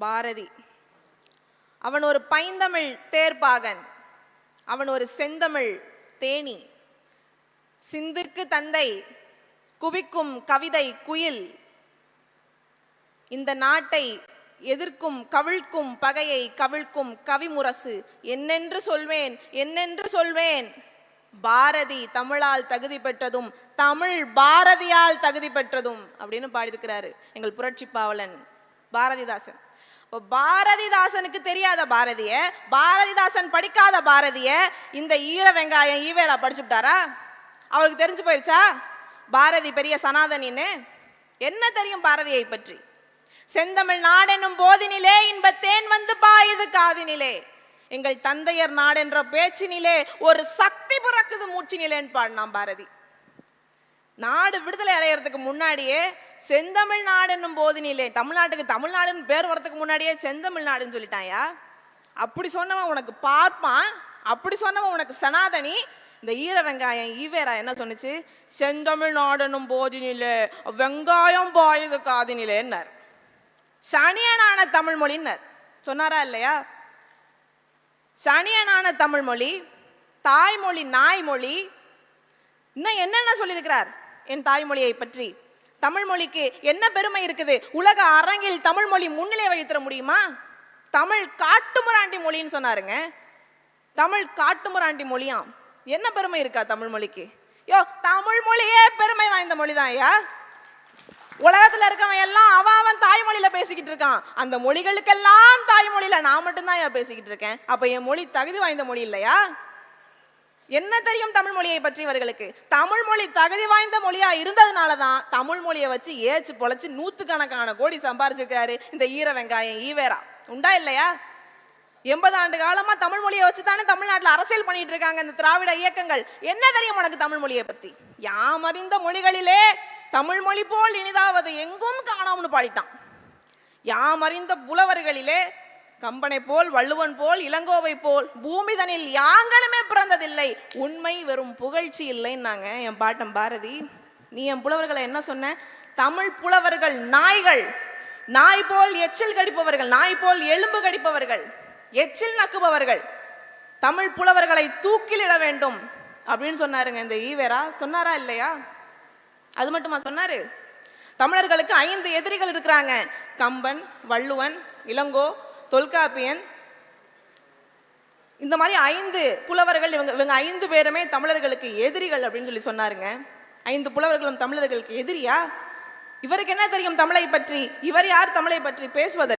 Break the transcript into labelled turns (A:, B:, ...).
A: பாரதி. அவன் ஒரு பைந்தமிழ் தேர்ப்பாகன், அவன் ஒரு செந்தமிழ் தேனி. சிந்துக்கு தந்தை, குவிக்கும் கவிதை குயில். இந்த நாட்டை எதிர்க்கும் கவிழ்க்கும் பகையை கவிழ்க்கும் கவிமுரசு. என்னென்று சொல்வேன், என்னென்று சொல்வேன். பாரதி தமிழால் தகுதி பெற்றதும் தமிழ் பாரதியால் தகுதி பெற்றதும் அப்படின்னு பாடியிருக்கிறாரு எங்கள் புரட்சி பாவலன் பாரதிதாசன். பாரதிதாசனுக்கு தெரியாத பாரதிய, பாரதிதாசன் படிக்காத பாரதிய இந்த ஈர வெங்காயம் ஈவேரா படிச்சுட்டாரா? அவருக்கு தெரிஞ்சு போயிடுச்சா பாரதி பெரிய சனாதனின்னு? என்ன தெரியும் பாரதியை பற்றி? செந்தமிழ் நாடெனும் போதினிலே இன்பத்தேன் வந்து பாயுது காதினிலே, எங்கள் தந்தையர் நாடென்ற பேச்சினிலே ஒரு சக்தி பிறக்குது மூச்சினிலேன்னு பாடினான் பாரதி. நாடு விடுதலை அடையிறதுக்கு முன்னாடியே செந்தமிழ் நாடுன்னும் போதினிலே, தமிழ்நாட்டுக்கு தமிழ்நாடுன்னு பேர் வரதுக்கு முன்னாடியே செந்தமிழ் நாடுன்னு சொல்லிட்டாயா? அப்படி சொன்னவன் உனக்கு பார்ப்பான், அப்படி சொன்னவன் உனக்கு சனாதனி. இந்த ஈர வெங்காயம் ஈவேரா என்ன சொன்னிச்சு? செந்தமிழ் நாடுன்னும் போதினிலே வெங்காயம் பாயுது காதினிலேன்னார். சனியனான தமிழ் மொழின்னர் சொன்னாரா இல்லையா? சனியனான தமிழ் மொழி, தாய்மொழி நாய்மொழி. இன்னும் என்னென்ன சொல்லியிருக்கிறார் என் தாய்மொழியை பற்றி? தமிழ் மொழிக்கு என்ன பெருமை இருக்குது? உலக அரங்கில் தமிழ் மொழி முன்னிலை வைத்திட முடியுமா? தமிழ் காட்டுமிராண்டி மொழின்னு சொன்னாருங்க. தமிழ் காட்டுமிராண்டி மொழியாம். என்ன பெருமை இருக்கா தமிழ் மொழிக்கு? யோ, தமிழ் மொழியே பெருமை வாய்ந்த மொழிதான் ஐயா. உலகத்துல இருக்கவன் எல்லாம் அவன் தாய்மொழியில பேசிக்கிட்டு இருக்கான். அந்த மொழிகளுக்கெல்லாம் தாய்மொழியில நான் மட்டும்தான் ஐயா பேசிக்கிட்டு இருக்கேன். அப்ப என் மொழி தகுதி வாய்ந்த மொழி இல்லையா? என்ன தெரியும் தமிழ் மொழியை பற்றி இவர்களுக்கு? தமிழ் மொழி தகுதி வாய்ந்த மொழியா இருந்ததுனாலதான் தமிழ் மொழியை வச்சு ஏச்சு பொழைச்சு 100கணக்கான கோடி சம்பாரிச்சிருக்காரு இந்த ஈர வெங்காயம் ஈவேரா. உண்டா இல்லையா? 80 ஆண்டு காலமா தமிழ் மொழியை வச்சு தானே தமிழ்நாட்டில் அரசியல் பண்ணிட்டு இருக்காங்க இந்த திராவிட இயக்கங்கள். என்ன தெரியும் உனக்கு தமிழ் மொழியை பத்தி? யாம் அறிந்த மொழிகளிலே தமிழ் மொழி போல் இனிதாவது எங்கும் காணோம்னு பாடிட்டான். யாம் அறிந்த புலவர்களிலே கம்பனை போல் வள்ளுவன் போல் இளங்கோவை போல் பூமிதனில் யாங்கனுமே பிறந்ததில்லை, உண்மை வெறும் புகழ்ச்சி இல்லைன்னாங்க என் பாட்டன் பாரதி. நீ என் புலவர்களை என்ன சொன்ன? தமிழ் புலவர்கள் நாய்கள், நாய் போல் எச்சில் கடிப்பவர்கள், நாய் போல் எலும்பு கடிப்பவர்கள், எச்சில் நக்குபவர்கள். தமிழ் புலவர்களை தூக்கிலிட வேண்டும் அப்படின்னு சொன்னாருங்க இந்த ஈவேரா. சொன்னாரா இல்லையா? அது மட்டுமா சொன்னாரு? தமிழர்களுக்கு 5 எதிரிகள் இருக்கிறாங்க. கம்பன், வள்ளுவன், இளங்கோ, தொல்காப்பியன். இந்த மாதிரி 5 புலவர்கள். இவங்க 5 பேருமே தமிழர்களுக்கு எதிரிகள் அப்படின்னு சொல்லி சொன்னாருங்க. 5 புலவர்களும் தமிழர்களுக்கு எதிரியா? இவருக்கு என்ன தெரியும் தமிழை பற்றி? இவர் யார் தமிழை பற்றி பேசுவதற்கு?